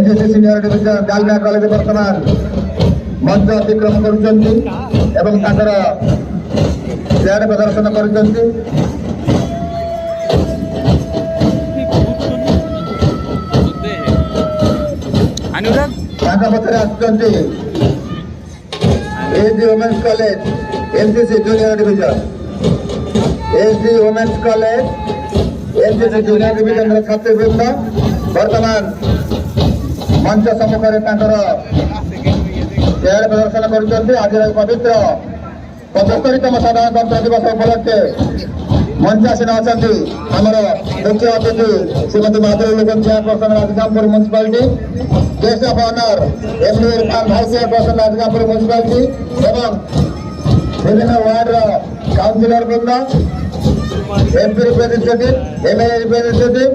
NCC senior division Dalmia college वर्तमान मंच अतिक्रम करुछंती एवं ताकर प्याड प्रदर्शन करुछंती। पछरे आसुचंती AG women's college NCC junior division AG women's college NCC junior division छात्रवृंद वर्तमान मंच सम्मुख में प्याड प्रदर्शन करुछंती। आज पवित्र 75तम साधारणतंत्र दिवस उपलक्षे मंच आसीन अच्छा आमर मुख्य अतिथि Shrimati Madhuri Lokan chairperson Rajgangpur municipality, guest of honour MD Irfan भाई चेयरपर्सन राजगामपुर म्यूनिसिपालिटी एवं विभिन्न वार्ड काउंसिलर वृंद, एमपी रिप्रेजेंटेटिव, एमएलए रिप्रेजेंटेटिव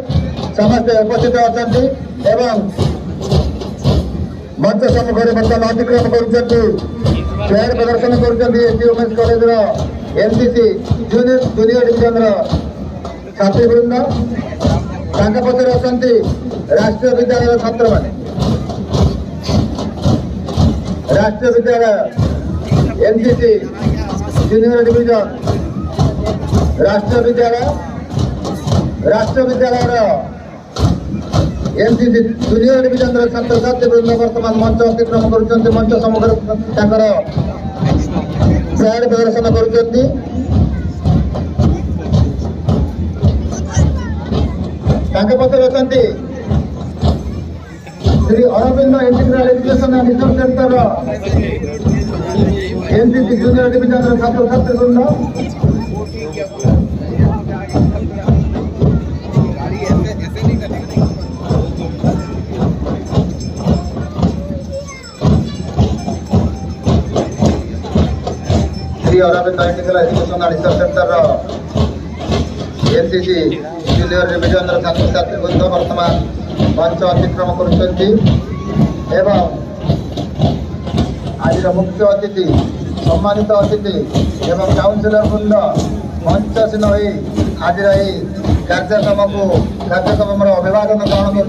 समस्त उपस्थित अच्छा एवं मंच सम्मुख में बर्तमान अतिक्रम कर प्रदर्शन कर women's college NCC junior division छात्रवृंद पछरे अच्छा राष्ट्रीय विद्यालय छात्र मैंने राष्ट्रीय विद्यालय एनसीसी जूनियर डिविजन राष्ट्रीय विद्यालय एनसीसी जूनियर डिविजन छात्र छात्रीवृंद वर्तमान मंच अतिक्रम कर मंच सम्मुख प्याड प्रदर्शन कर पछरे अच्छा Shri Aurobindo integral education and research centre NCC junior division छात्र छात्रीवृंद Aurobindo integral education and research centre NCC junior division छात्र छात्रीवृंद वर्तमान मंच अतिक्रम कर आज मुख्य अतिथि सम्मानित अतिथि एवं काउंसिलर वृंद मंचासीन हो आज कार्यक्रम अभिवादन ग्रहण कर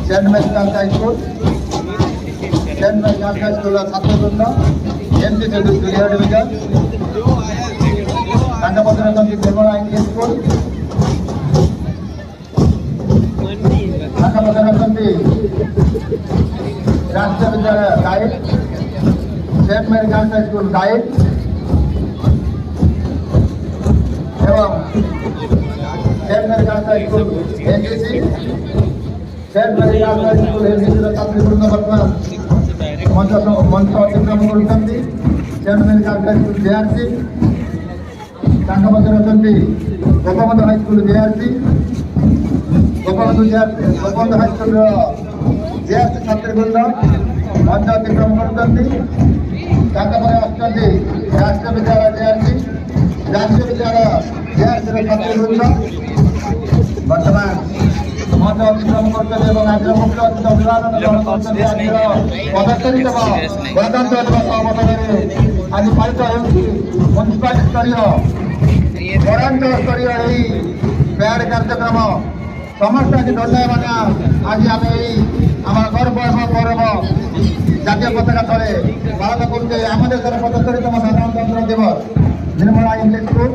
Saint Mary girls high school छात्रवृंद एनसीसी जूनियर डिविजन पछरे निर्मला इंग्लिश स्कूल पछरे राष्ट्रीय विद्यालय guide Saint Mary girls high school guide एवं Saint Mary girls high school NCC Saint Mary girls high school NCC छात्रवृंद वर्तमान मंच अतिक्रम कर Saint Mary girls high school JRC पछरे अच्छा Gopabandhu high school JRC Gopabandhu high school JRC छात्रवृंद मंच अतिक्रम कर राष्ट्रीय विद्यालय जेआरसी राष्ट्रीय विद्यालय जेआरसी छात्रवृंद वर्तमान मंच अतिक्रम कर मुख्य अतिथि अभिवादन ग्रहण कर गणतंत्र दिवस अवसर में आज पालित म्यूनिसिपालिटी स्तरीय पौरांचल स्तरीय प्याड कार्यक्रम समस्त आज दंडायमाना आज आम गर्व गौरव जातीय पताका तले पालन करते आम देश 75तम साधारणतंत्र दिवस Nirmala English school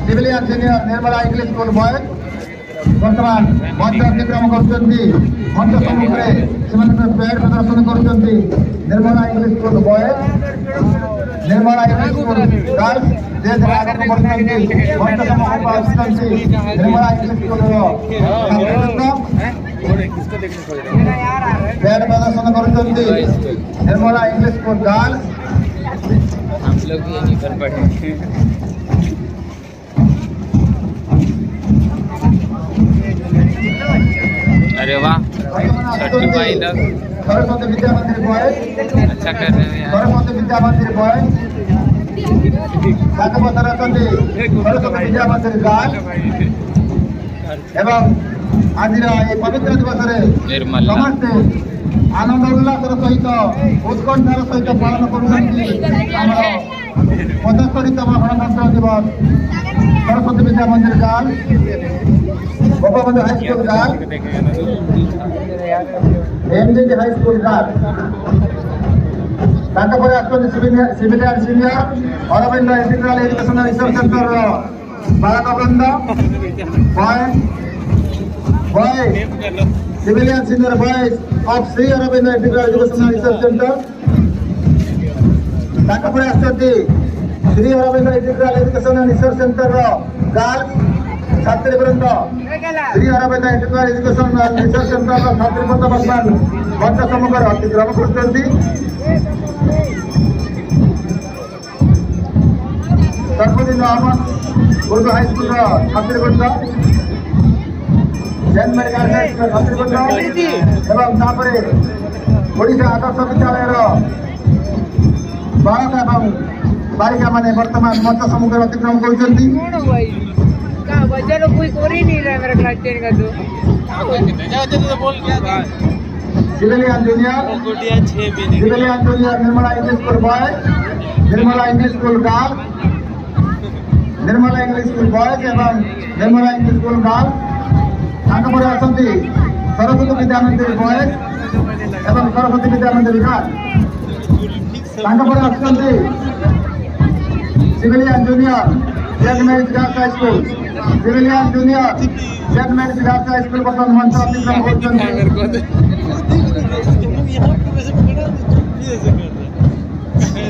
civilian senior Nirmala English school boys वर्तमान मंच अतिक्रम कर मंच सम्मुख में प्याड प्रदर्शन कर Nirmala English school boys Nirmala English school girls देश आगत मंच सम्मुख निर्मला इंग्लिश स्कूल प्याड प्रदर्शन कर निर्मला इंग्लिश स्कूल गर्ल्स हम लोग ये नहीं कर पाए। अरे वाह, छठी माई लोग सरस्वती विद्या मंदिर बॉयज अच्छा कर रहे हैं यार। सरस्वती विद्या मंदिर बॉयज सरस्वती विद्या मंदिर गर्ल्स एवं आज पवित्र दिवस समस्ते आनंद उल्लास सहित उत्कंठार सहित पालन कर 75তম গণতন্ত্র দিবস Saraswati Vidya Mandir girl, Gopalganj high school girl, MZD high school girl. তারপরে আসলে civilian senior Aurobindo integral educational research centre বারাকাবৃন্দ, boys civilian senior boys of Shri Aurobindo integral educational research centre. তারপরে আসছে Shri Aurobindo integral educational research centre girls ছাত্রীবৃন্দ, Shri Aurobindo integral educational research centre ছাত্রীবৃন্দ ବର୍ତ୍ତମାନ ମଞ୍ଚ ସମ୍ମୁଖରେ ଅତିକ୍ରମ କରୁଛନ୍ତି। ସର୍ବଦିନ ଅହମ୍ମଦ ଉର୍ଦ୍ଦୁ ହାଇସ୍କୁଲର ଛାତ୍ରୀବୃନ୍ଦ, ସେଣ୍ଟ ମେରୀ ଗାର୍ଲସ ହାଇସ୍କୁଲର ଛାତ୍ରୀବୃନ୍ଦ ଏବଂ ତାପରେ ଓଡ଼ିଶା ଆଦର୍ଶ ବିଦ୍ୟାଳୟର ବାଳକ ଏବଂ ବାଳିକା ମାନେ ବର୍ତ୍ତମାନ ମଞ୍ଚ ସମ୍ମୁଖରେ ଅତିକ୍ରମ କରୁଛନ୍ତି। Civilian junior Nirmala English school boys, Nirmala English school girl, Nirmala English school boys एवं निर्मला इंग्लिश स्कूल गर्ल। ताकपर आसती सरस्वती विद्या मंदिर बॉयज एवं सरस्वती विद्या मंदिर गर्ल। ताकपर आसती civilian junior saint Mary's girls high school, civilian junior saint Mary's girls high school बर्तमान मंच अतिक्रम करछन्ति।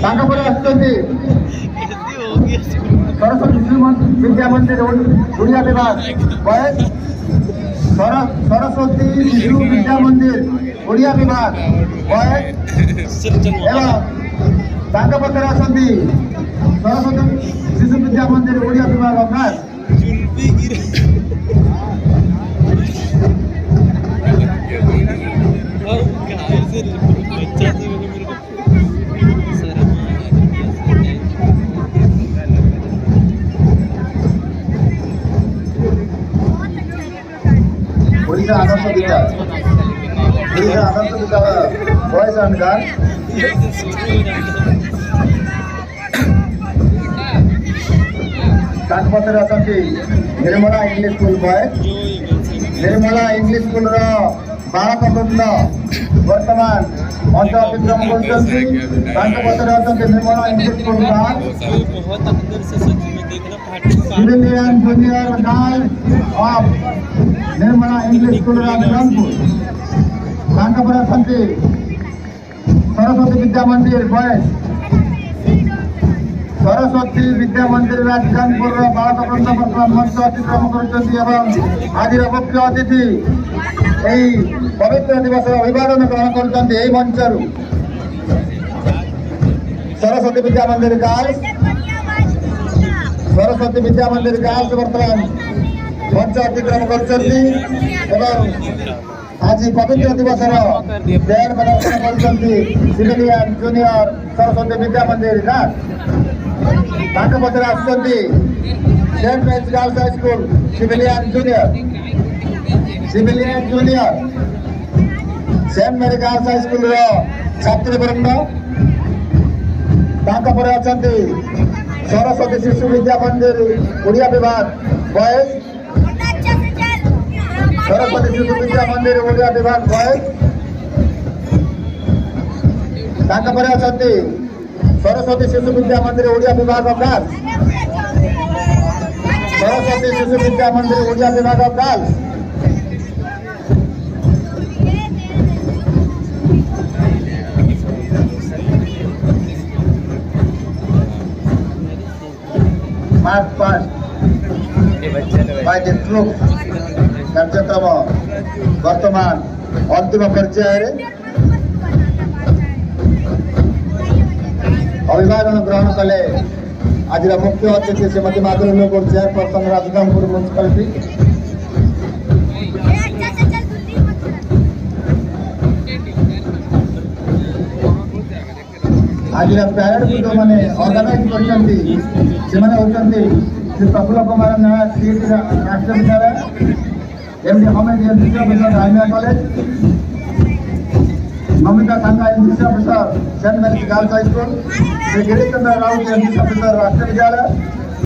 ताकपर आसती सरस्वती शिशु विद्या मंदिर उड़िया विभाग बॉयज, सरस्वती शिशु विद्या मंदिर उड़िया विभाग बॉयज एवं ताकपर आसती सरस्वती शिशु विद्या मंदिर उड़िया विभाग girls. Odisha Adarsh Vidyalaya boys and girls. ताकपत्र आसती Nirmala English school boys, Nirmala English school बालक वृंद वर्तमान मंच अतिक्रम करछन्ति। ताकपत्र आसती Nirmala English school girl, civilian junior girl of Nirmala English school Rajgangpur. ताकपर आसती सरस्वती विद्या मंदिर बॉयज, सरस्वती विद्या मंदिर राजगंजपुर बालक वृंद वर्तमान मंच अतिक्रम करछन्ति एवं आज मुख्य अतिथि यही पवित्र दिवस अभिवादन ग्रहण करछन्ति। यही मंचरू सरस्वती विद्या मंदिर गर्ल्स, सरस्वती विद्या मंदिर गर्ल्स वर्तमान मंच अतिक्रम करछन्ति एवं आज पवित्र दिवस परेड प्रदर्शन करछन्ति civilian junior Saraswati Vidya Mandir girls. ताकपत्र आसती saint Mary's girls high school civilian junior saint Mary girls high school छात्रीवृंद। ताकपर आसती सरस्वती शिशु विद्या मंदिर उड़िया विभाग बॉयज, सरस्वती शिशु विद्या मंदिर उड़िया विभाग बॉयज। ताकपर आसती सरस्वती शिशु विद्या मंदिर उड़िया विभाग गर्ल्स, सरस्वती शिशु विद्या मंदिर उड़िया विभाग girls. March 5 by the troop कार्यक्रम वर्तमान अंतिम पर्यायर अभिवादन ग्रहण कले आज मुख्य अतिथि श्रीमती माधुरी लोकुर चेयरपर्सन राजगंजपुर म्यूनिसिपालिटी। आज पैरेड को जो मैंने ऑर्गेनाइज करछन्ति सेमाने होछन्ति श्री प्रफुल्ल कुमार नायक सीएटी राष्ट्रीय विद्यालय, एमडी हमेद एमडी राइमिया college, Mamita Sanga MCC officer Saint Mary's girls high school, Shri Girish Chandra Raut MCC officer राष्ट्रीय विद्यालय,